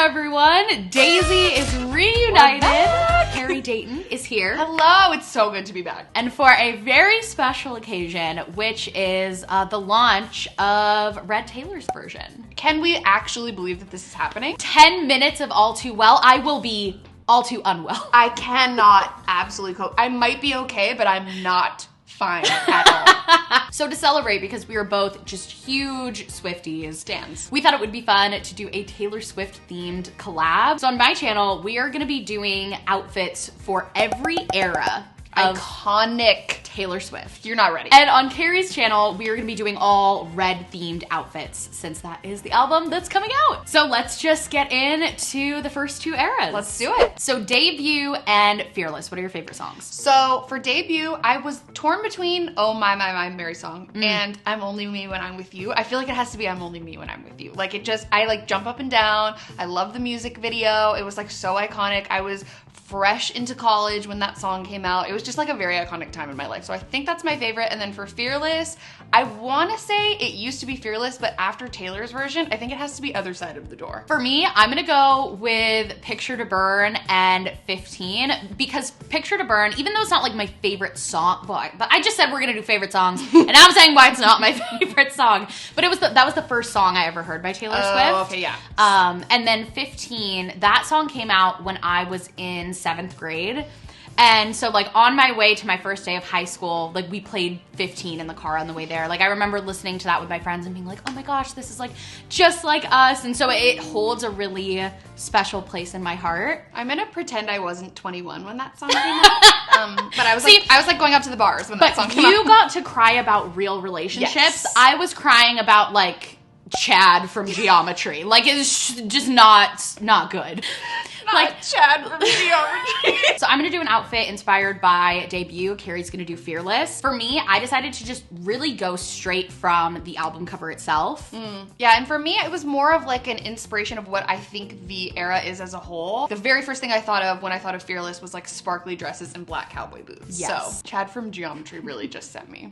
everyone. Daisy is reunited. Carrie Dayton is here. Hello, it's so good to be back. And for a very special occasion, which is the launch of Red Taylor's version. Can we actually believe that this is happening? 10 minutes of All Too Well. I will be all too unwell. I cannot absolutely cope. I might be okay, but I'm not fine at all. So to celebrate, because we are both just huge Swifties, Stans, we thought it would be fun to do a Taylor Swift themed collab. So on my channel, we are gonna be doing outfits for every era of iconic Taylor Swift. You're not ready. And on Carrie's channel, we are gonna be doing all red themed outfits since that is the album that's coming out. So let's just get into the first two eras. Let's do it. So Debut and Fearless, what are your favorite songs? So for Debut, I was torn between Oh My Mary Song and I'm Only Me When I'm With You. I feel like it has to be I'm Only Me When I'm With You. Like I like jump up and down. I love the music video. It was like so iconic. I was fresh into college when that song came out. It was just like a very iconic time in my life. So I think that's my favorite. And then for Fearless, I want to say it used to be Fearless, but after Taylor's version, I think it has to be Other Side of the Door. For me, I'm gonna go with Picture to Burn and 15, because Picture to Burn, even though it's not like my favorite song, but I just said we're gonna do favorite songs, and now I'm saying why it's not my favorite song, but that was the first song I ever heard by Taylor Swift. Okay, yeah. And then 15, that song came out when I was in 7th grade. And so like on my way to my first day of high school, like we played 15 in the car on the way there. Like I remember listening to that with my friends and being like, oh my gosh, this is like just like us. And so it holds a really special place in my heart. I'm gonna pretend I wasn't 21 when that song came out. But I was like going out to the bars when that song came out. You got to cry about real relationships. Yes. I was crying about like Chad from Geometry. Like it's just not good. Like Chad from Geometry. So I'm gonna do an outfit inspired by Debut. Carrie's gonna do Fearless. For me, I decided to just really go straight from the album cover itself. Yeah, and for me, it was more of like an inspiration of what I think the era is as a whole. The very first thing I thought of when I thought of Fearless was like sparkly dresses and black cowboy boots. Yes. So Chad from Geometry really just sent me.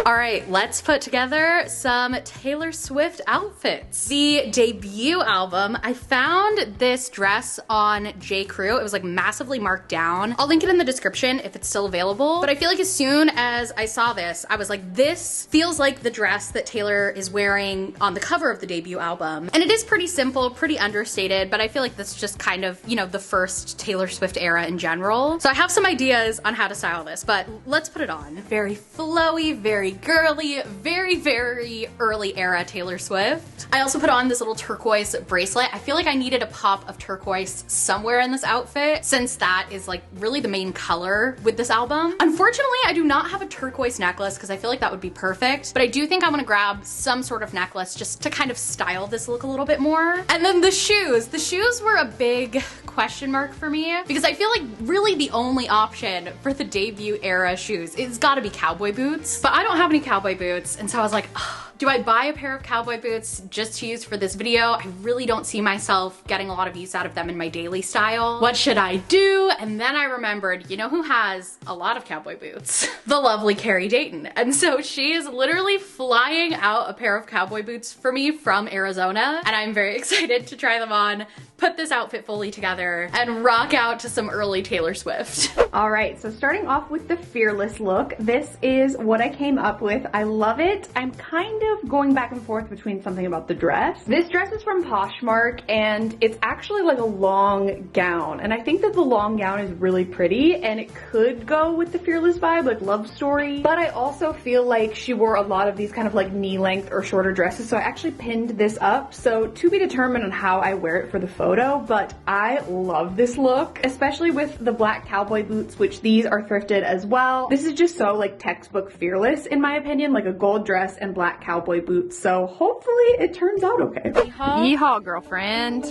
All right, let's put together some Taylor Swift outfits. The Debut album, I found this dress on J. Crew. It was like massively marked down. I'll link it in the description if it's still available. But I feel like as soon as I saw this, I was like, this feels like the dress that Taylor is wearing on the cover of the Debut album. And it is pretty simple, pretty understated, but I feel like that's just kind of, you know, the first Taylor Swift era in general. So I have some ideas on how to style this, but let's put it on. Very flowy, very girly, very, very early era Taylor Swift. I also put on this little turquoise bracelet. I feel like I needed a pop of turquoise somewhere in this outfit, since that is like really the main color with this album. Unfortunately, I do not have a turquoise necklace because I feel like that would be perfect, but I do think I'm gonna grab some sort of necklace just to kind of style this look a little bit more. And then the shoes. The shoes were a big question mark for me because I feel like really the only option for the Debut era shoes is gotta be cowboy boots, but I don't have any cowboy boots, and so I was like, ugh, do I buy a pair of cowboy boots just to use for this video? I really don't see myself getting a lot of use out of them in my daily style. What should I do? And then I remembered, you know who has a lot of cowboy boots? The lovely Carrie Dayton. And so she is literally flying out a pair of cowboy boots for me from Arizona, and I'm very excited to try them on, put this outfit fully together, and rock out to some early Taylor Swift. All right, so starting off with the Fearless look, this is what I came up with. I love it. I'm kind of going back and forth between something about the dress. This dress is from Poshmark, and it's actually like a long gown, and I think that the long gown is really pretty, and it could go with the Fearless vibe, like love story, but I also feel like she wore a lot of these kind of like knee length or shorter dresses, so I actually pinned this up, so to be determined on how I wear it for the photo, but I love this look, especially with the black cowboy boots, which these are thrifted as well. This is just so like textbook Fearless in my opinion, like a gold dress and black cowboy boots, so hopefully it turns out okay. Yeehaw. Yeehaw, girlfriend.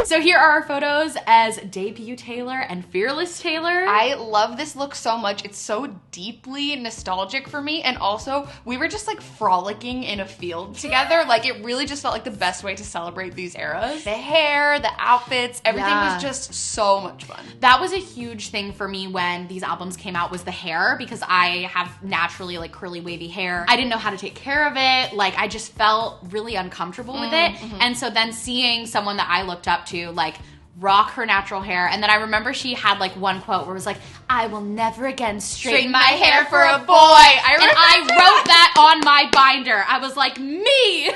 So So here are our photos as debut Taylor and fearless Taylor. I love this look so much. It's so deeply nostalgic for me, and also we were just like frolicking in a field together. Like it really just felt like the best way to celebrate these eras. The hair, the outfits, everything was just so much fun. That was a huge thing for me when these albums came out, was the hair, because I have naturally like curly wavy hair. I didn't know how to take care of it. Like I just felt really uncomfortable with it. And so then seeing someone that I looked up to like rock her natural hair, and then I remember she had like one quote where it was like, I will never again straighten my hair for a boy. I wrote that on my binder. I was like, me.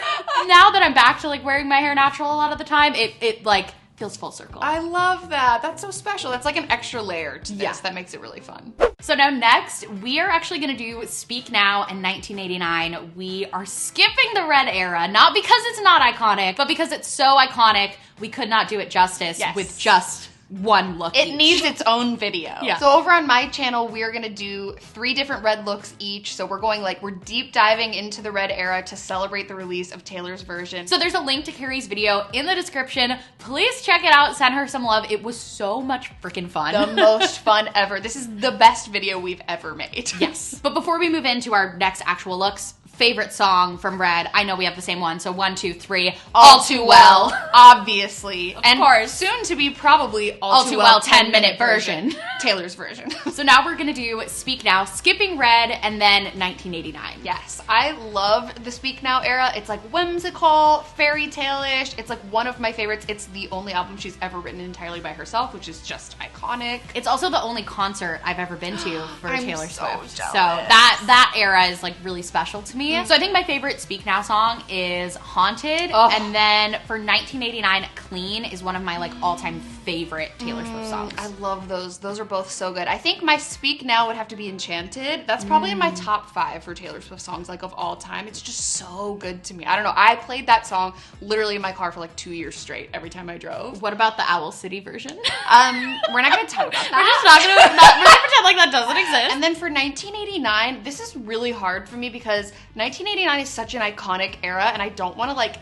Now that I'm back to like wearing my hair natural a lot of the time, it like feels full circle. I love that. That's so special. That's like an extra layer to this that makes it really fun. So now next, we are actually gonna do Speak Now in 1989. We are skipping the red era, not because it's not iconic, but because it's so iconic, we could not do it justice with just one look It each. needs its own video. So over on my channel, we're gonna do 3 different red looks each. So we're deep diving into the red era to celebrate the release of Taylor's version. So there's a link to Carrie's video in the description. Please check it out, send her some love. It was so much freaking fun. The most fun ever. This is the best video we've ever made. Yes. But before we move into our next actual looks, favorite song from Red. I know we have the same one, so 1, 2, 3. All Too Well. Obviously. Of course. Soon to be probably All Too Well 10-minute version. Taylor's version. So now we're gonna do Speak Now, skipping Red, and then 1989. Yes, I love the Speak Now era. It's like whimsical, fairy tale-ish. It's like one of my favorites. It's the only album she's ever written entirely by herself, which is just iconic. It's also the only concert I've ever been to for Taylor Swift. Jealous. So that era is like really special to me. So I think my favorite Speak Now song is Haunted, and then for 1989, Clean is one of my like all-time favorite Taylor Swift songs. I love those. Those are both so good. I think my Speak Now would have to be Enchanted. That's probably in my top 5 for Taylor Swift songs like of all time. It's just so good to me. I don't know. I played that song literally in my car for like 2 years straight every time I drove. What about the Owl City version? We're not gonna talk about that. We're gonna pretend like that doesn't exist. And then for 1989, this is really hard for me because 1989 is such an iconic era, and I don't want to like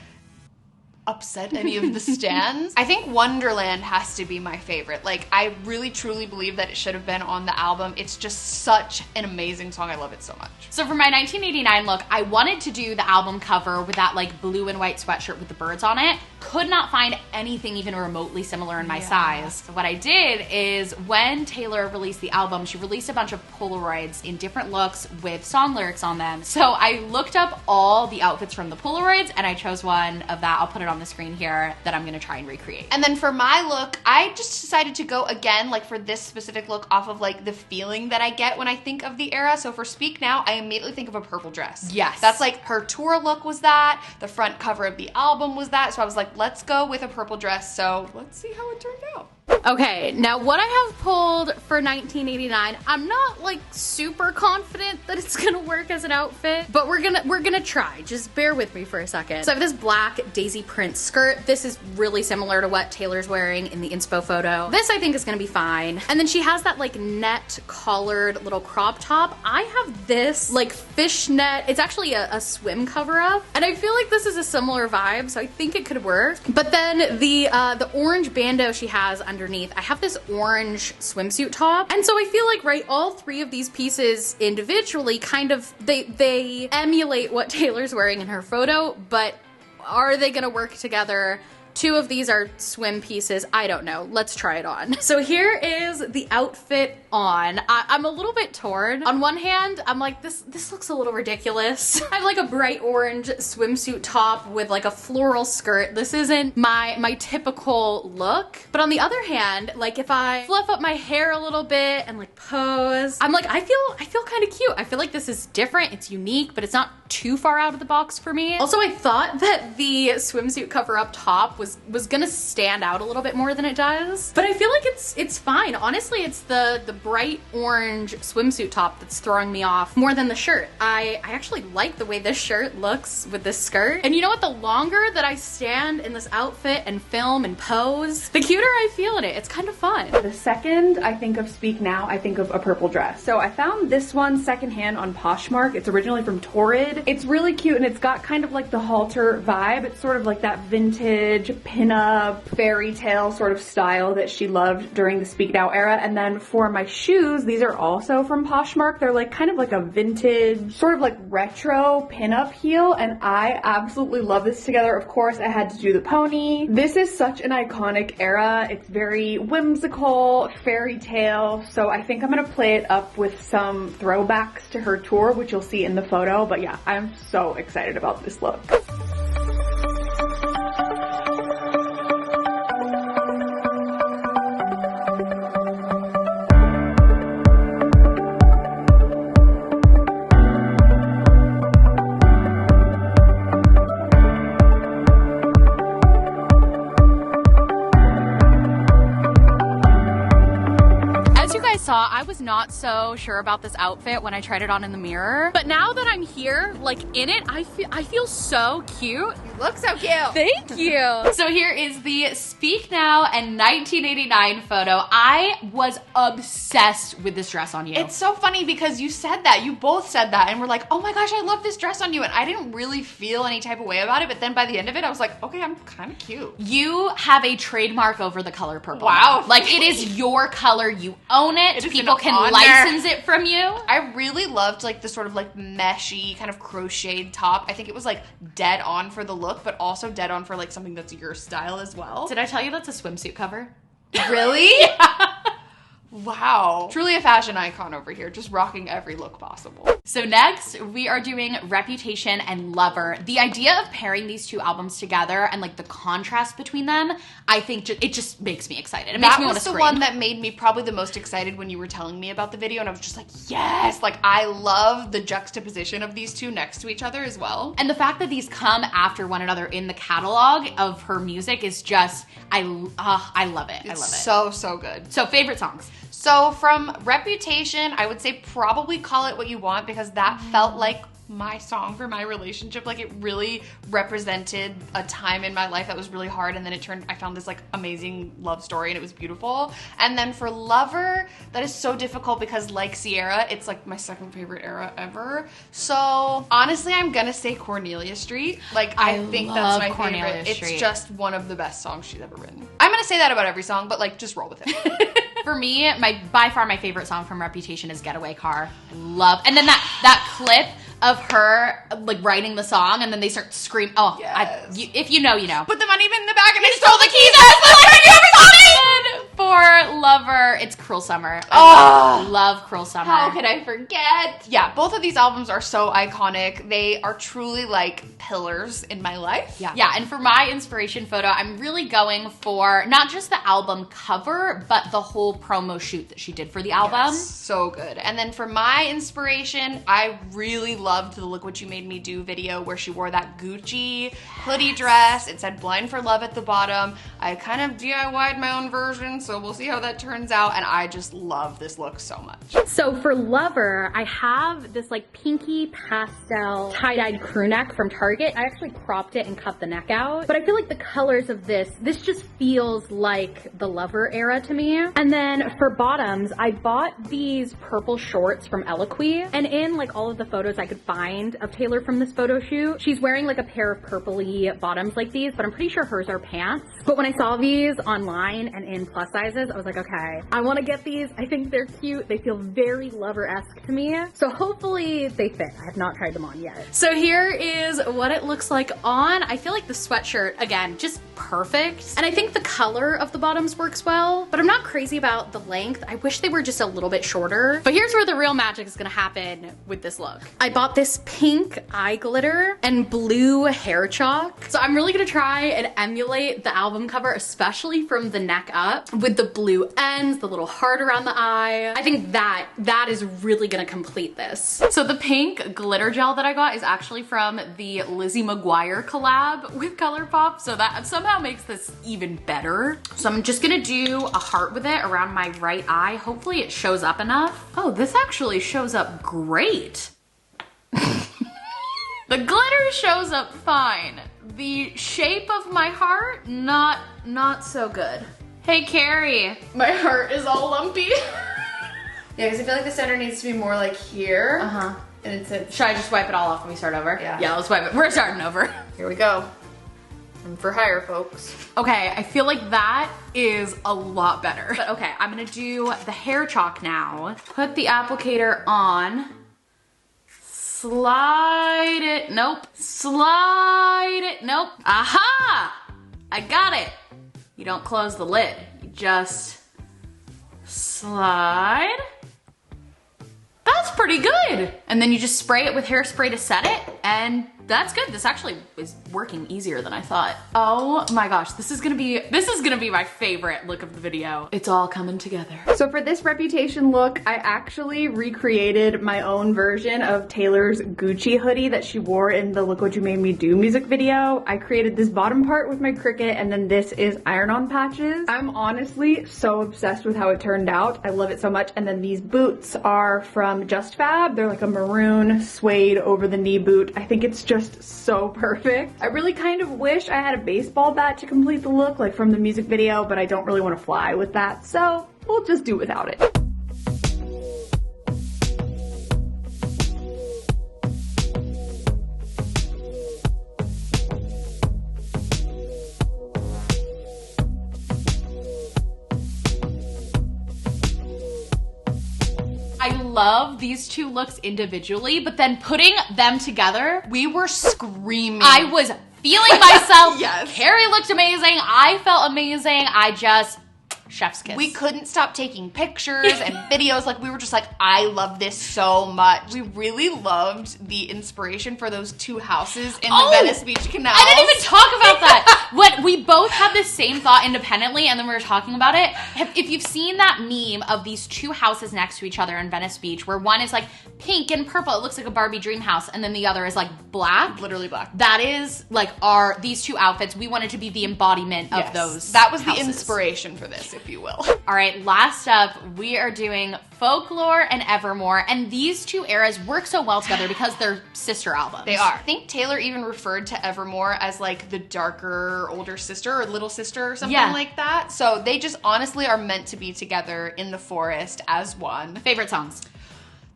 upset any of the stans. I think Wonderland has to be my favorite. Like, I really truly believe that it should have been on the album. It's just such an amazing song. I love it so much. So for my 1989 look, I wanted to do the album cover with that like blue and white sweatshirt with the birds on it. Could not find anything even remotely similar in my size. So what I did is when Taylor released the album, she released a bunch of Polaroids in different looks with song lyrics on them. So I looked up all the outfits from the Polaroids and I chose one of that. I'll put it on the screen here that I'm gonna try and recreate. And then for my look, I just decided to go again, like for this specific look, off of like the feeling that I get when I think of the era. So for Speak Now, I immediately think of a purple dress. Yes. That's like her tour look was that, the front cover of the album was that. So I was like, let's go with a purple dress. So let's see how it turned out. Okay, now what I have pulled for 1989, I'm not like super confident that it's gonna work as an outfit, but we're gonna try. Just bear with me for a second. So I have this black daisy print skirt. This is really similar to what Taylor's wearing in the inspo photo. This I think is gonna be fine. And then she has that like net collared little crop top. I have this like fishnet. It's actually a swim cover up, and I feel like this is a similar vibe, so I think it could work. But then the orange bandeau she has underneath, I have this orange swimsuit top. And so I feel like, right, all 3 of these pieces individually kind of, they emulate what Taylor's wearing in her photo, but are they gonna work together? 2 of these are swim pieces. I don't know. Let's try it on. So here is the outfit on. I'm a little bit torn. On one hand, I'm like, this looks a little ridiculous. I have like a bright orange swimsuit top with like a floral skirt. This isn't my typical look. But on the other hand, like if I fluff up my hair a little bit and like pose, I'm like, I feel kind of cute. I feel like this is different. It's unique, but it's not too far out of the box for me. Also, I thought that the swimsuit cover up top was gonna stand out a little bit more than it does, but I feel like it's fine. Honestly, it's the bright orange swimsuit top that's throwing me off more than the shirt. I actually like the way this shirt looks with this skirt. And you know what? The longer that I stand in this outfit and film and pose, the cuter I feel in it. It's kind of fun. The second I think of Speak Now, I think of a purple dress. So I found this one secondhand on Poshmark. It's originally from Torrid. It's really cute and it's got kind of like the halter vibe. It's sort of like that vintage pinup, fairy tale sort of style that she loved during the Speak Now era. And then for my shoes, these are also from Poshmark. They're like kind of like a vintage, sort of like retro pinup heel, and I absolutely love this together. Of course, I had to do the pony. This is such an iconic era. It's very whimsical, fairy tale, so I think I'm gonna play it up with some throwbacks to her tour, which you'll see in the photo. But yeah, I'm so excited about this look. I was not so sure about this outfit when I tried it on in the mirror, but now that I'm here, like in it, I feel so cute. You look so cute. Thank you. So here is the Speak Now and 1989 photo. I was obsessed with this dress on you. It's so funny because you said that, you both said that, and we're like, oh my gosh, I love this dress on you, and I didn't really feel any type of way about it, but then by the end of it, I was like, okay, I'm kind of cute. You have a trademark over the color purple. Wow. Like it is your color, you own it. People can license it from you. I really loved like the sort of like meshy kind of crocheted top. I think it was like dead on for the look, but also dead on for like something that's your style as well. Did I tell you that's a swimsuit cover? Really? Yeah. Wow. Truly a fashion icon over here, just rocking every look possible. So next, we are doing Reputation and Lover. The idea of pairing these two albums together and like the contrast between them, I think it just makes me excited. It makes me want to scream. That was the one that made me probably the most excited when you were telling me about the video, and I was just like, yes! Like, I love the juxtaposition of these two next to each other as well. And the fact that these come after one another in the catalog of her music is just, I love it. I love it. So, so good. So favorite songs? So from Reputation, I would say probably Call It What You Want, because that felt like my song for my relationship. Like it really represented a time in my life that was really hard, and then I found this like amazing love story, and it was beautiful. And then for Lover, that is so difficult because like Sierra, it's like my second favorite era ever. So honestly, I'm gonna say Cornelia Street. Like I think that's my Cornelia favorite. Street. It's just one of the best songs she's ever written. I'm gonna say that about every song, but like just roll with it. For me, by far my favorite song from Reputation is Getaway Car. Love. And then that clip of her like writing the song and then they start screaming. Oh, yes. If you know, you know. Put the money in the bag and I stole the keys. For Lover, it's Cruel Summer. Oh, love Cruel Summer. How could I forget? Yeah, both of these albums are so iconic. They are truly like pillars in my life. Yeah, and for my inspiration photo, I'm really going for not just the album cover, but the whole promo shoot that she did for the album. Yes, so good. And then for my inspiration, I really loved the Look What You Made Me Do video where she wore that Gucci hoodie dress. It said Blind for Love at the bottom. I kind of DIY'd my own version, so we'll see how that turns out. And I just love this look so much. So for Lover, I have this like pinky pastel tie-dyed crew neck from Target. I actually cropped it and cut the neck out. But I feel like the colors of this just feels like the Lover era to me. And then for bottoms, I bought these purple shorts from Eloquii. And in like all of the photos I could find of Taylor from this photo shoot, she's wearing like a pair of purpley bottoms like these, but I'm pretty sure hers are pants. But when I saw these online and in plus sizes, I was like, okay, I want to get these. I think they're cute. They feel very Lover-esque to me. So hopefully they fit. I have not tried them on yet. So here is what it looks like on. I feel like the sweatshirt, again, just perfect. And I think the color of the bottoms works well, but I'm not crazy about the length. I wish they were just a little bit shorter. But here's where the real magic is gonna happen with this look. I bought this pink eye glitter and blue hair chalk. So I'm really gonna try and emulate the album cover, especially from the neck up with the blue ends, the little heart around the eye. I think that is really gonna complete this. So the pink glitter gel that I got is actually from the Lizzie McGuire collab with ColourPop. So that somehow makes this even better. So I'm just gonna do a heart with it around my right eye. Hopefully it shows up enough. Oh, this actually shows up great. The glitter shows up fine. The shape of my heart, not so good. Hey, Carrie. My heart is all lumpy. Yeah, because I feel like the center needs to be more like here. Uh-huh. And it's Should I just wipe it all off when we start over? Yeah. Yeah, let's wipe it. We're starting over. Here we go. And for hire folks. Okay, I feel like that is a lot better. But okay, I'm gonna do the hair chalk now. Put the applicator on. Slide it, nope. Slide it, nope. Aha! I got it. You don't close the lid. You just slide. That's pretty good. And then you just spray it with hairspray to set it, and that's good. This actually is working easier than I thought. Oh my gosh, this is gonna be my favorite look of the video. It's all coming together. So for this Reputation look, I actually recreated my own version of Taylor's Gucci hoodie that she wore in the Look What You Made Me Do music video. I created this bottom part with my Cricut, and then this is iron-on patches. I'm honestly so obsessed with how it turned out. I love it so much. And then these boots are from Just Fab. They're like a maroon suede over the knee boot. I think it's just so perfect. I really kind of wish I had a baseball bat to complete the look, like from the music video, but I don't really want to fly with that, so we'll just do without it. I love these two looks individually, but then putting them together, We were screaming. I was feeling myself. Yes. Carrie looked amazing. I felt amazing. I just, chef's kiss. We couldn't stop taking pictures and videos. Like, we were just like, I love this so much. We really loved the inspiration for those two houses in the Venice Beach canals. I didn't even talk about that. What we both had the same thought independently, and then we were talking about it. If you've seen that meme of these two houses next to each other in Venice Beach, where one is like pink and purple, it looks like a Barbie dream house, and then the other is like black. Literally black. That is like these two outfits. We wanted to be the embodiment of those. That was houses. the inspiration for this, if you will. All right, last up, we are doing Folklore and Evermore, and these two eras work so well together because they're sister albums. They are. I think Taylor even referred to Evermore as like the darker older sister or little sister or something like that. So they just honestly are meant to be together in the forest as one. Favorite songs?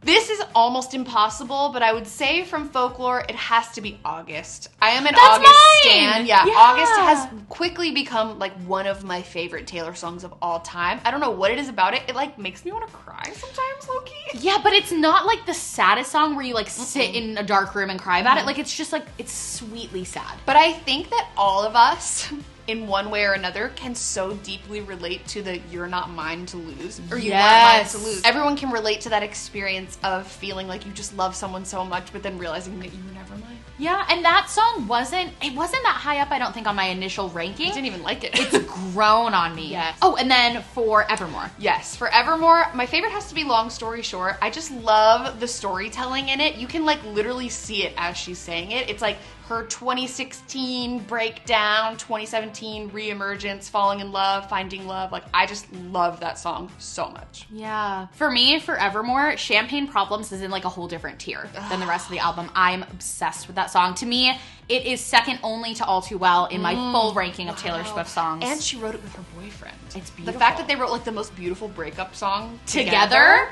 This is almost impossible, but I would say from Folklore, it has to be August. I am an That's August mine! stan. Yeah, Yeah. August has quickly become like one of my favorite Taylor songs of all time. I don't know what it is about it. It like makes me want to cry sometimes, low-key. Yeah, but it's not like the saddest song where you like sit in a dark room and cry about it. Like, it's just like, it's sweetly sad. But I think that all of us, in one way or another, can so deeply relate to the "you're not mine to lose" or "you weren't mine to lose." Everyone can relate to that experience of feeling like you just love someone so much, but then realizing that you were never mine. Yeah, and that song wasn't that high up, I don't think, on my initial ranking. I didn't even like it. It's grown on me. Yes. Oh, and then for Evermore. Yes, for Evermore, my favorite has to be Long Story Short. I just love the storytelling in it. You can like literally see it as she's saying it. It's like her 2016 breakdown, 2017 reemergence, falling in love, finding love. Like, I just love that song so much. Yeah. For me, for Evermore, Champagne Problems is in like a whole different tier than the rest of the album. I'm obsessed with that song. To me, it is second only to All Too Well in my full ranking of Taylor Swift songs. And she wrote it with her boyfriend. It's beautiful. The fact that they wrote like the most beautiful breakup song Together?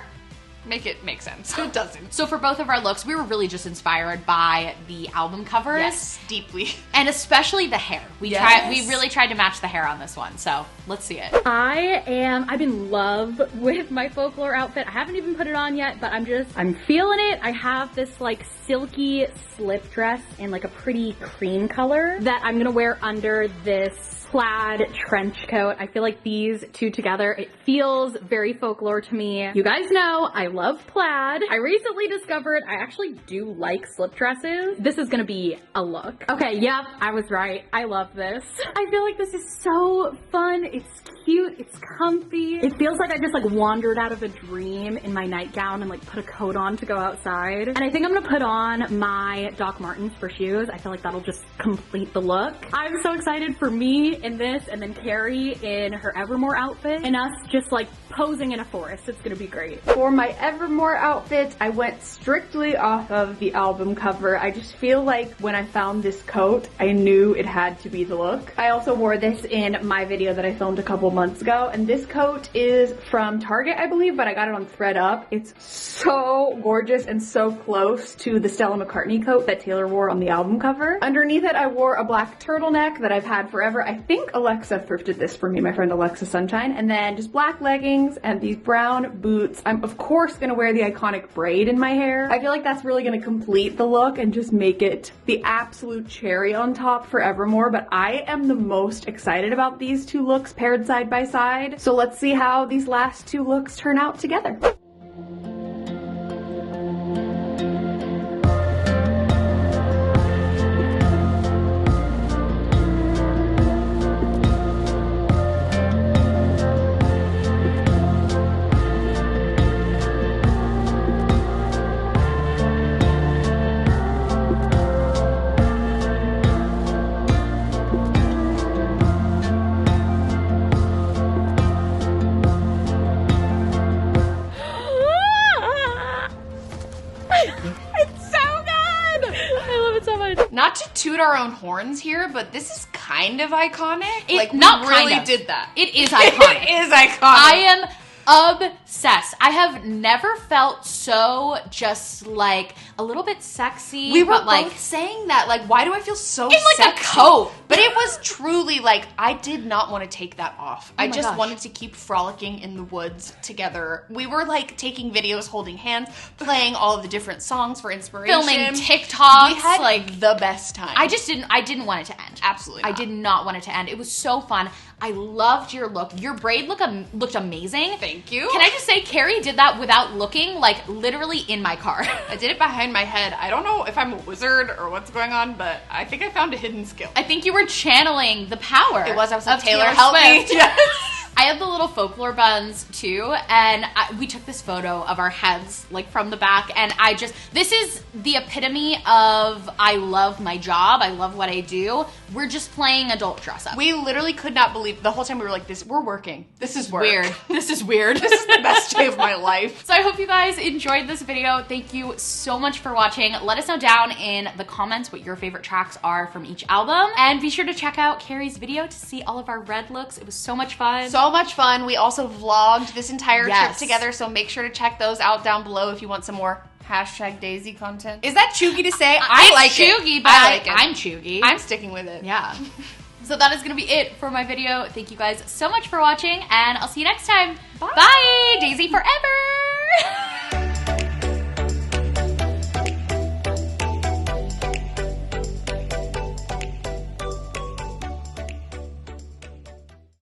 Make it make sense. Who doesn't? So for both of our looks, we were really just inspired by the album covers. Yes, deeply. And especially the hair. We really tried to match the hair on this one, so let's see it. I'm in love with my Folklore outfit. I haven't even put it on yet, but I'm feeling it. I have this like silky slip dress in like a pretty cream color that I'm gonna wear under this plaid trench coat. I feel like these two together, it feels very Folklore to me. You guys know I love plaid. I recently discovered I actually do like slip dresses. This is gonna be a look. Okay, yep, I was right. I love this. I feel like this is so fun. It's cute, it's comfy. It feels like I just like wandered out of a dream in my nightgown and like put a coat on to go outside. And I think I'm gonna put on my Doc Martens for shoes. I feel like that'll just complete the look. I'm so excited for me in this, and then Carrie in her Evermore outfit, and us just like posing in a forest. It's gonna be great. For my Evermore outfit, I went strictly off of the album cover. I just feel like when I found this coat, I knew it had to be the look. I also wore this in my video that I filmed a couple months ago, and this coat is from Target, I believe, but I got it on ThredUp. It's so gorgeous and so close to the Stella McCartney coat that Taylor wore on the album cover. Underneath it, I wore a black turtleneck that I've had forever. I think Alexa thrifted this for me, my friend Alexa Sunshine, and then just black leggings and these brown boots. I'm of course gonna wear the iconic braid in my hair. I feel like that's really gonna complete the look and just make it the absolute cherry on top for Evermore, but I am the most excited about these two looks paired side by side. So let's see how these last two looks turn out together. Not to toot our own horns here, but this is kind of iconic. Like, we not really kind of. did that. It is iconic. It is iconic. I am obsessed. I have never felt so just like a little bit sexy. We were but like both saying that. Like, why do I feel so in like sexy? a coat? But it was truly like, I did not want to take that off. I my just gosh. wanted to keep frolicking in the woods together. We were like taking videos, holding hands, playing all of the different songs for inspiration. Filming TikToks. We had like the best time. I didn't want it to end. Absolutely I not. did not want it to end. It was so fun. I loved your look. Your braid looked amazing. Thank you. Can I just say, Carrie did that without looking, like, literally in my car. I did it behind my head. I don't know if I'm a wizard or what's going on, but I think I found a hidden skill. I think you were channeling the power. It was. I was like, of Taylor, help me. Swift. Yes. I have the little folklore buns too, and we took this photo of our heads like from the back, and this is the epitome of I love my job, I love what I do. We're just playing adult dress up. We literally could not believe, the whole time we were like, we're working. This is work. Weird. This is weird. This is the best day of my life. So I hope you guys enjoyed this video. Thank you so much for watching. Let us know down in the comments what your favorite tracks are from each album, and be sure to check out Carrie's video to see all of our red looks. It was so much fun. So much fun. We also vlogged this entire trip Yes. together, so make sure to check those out down below if you want some more #Daisy content. Is that chuggy to say? I like chuggy, it. but I like it. I'm chuggy. I'm sticking with it. Yeah. So that is going to be it for my video. Thank you guys so much for watching, and I'll see you next time. Bye. Bye. Daisy forever.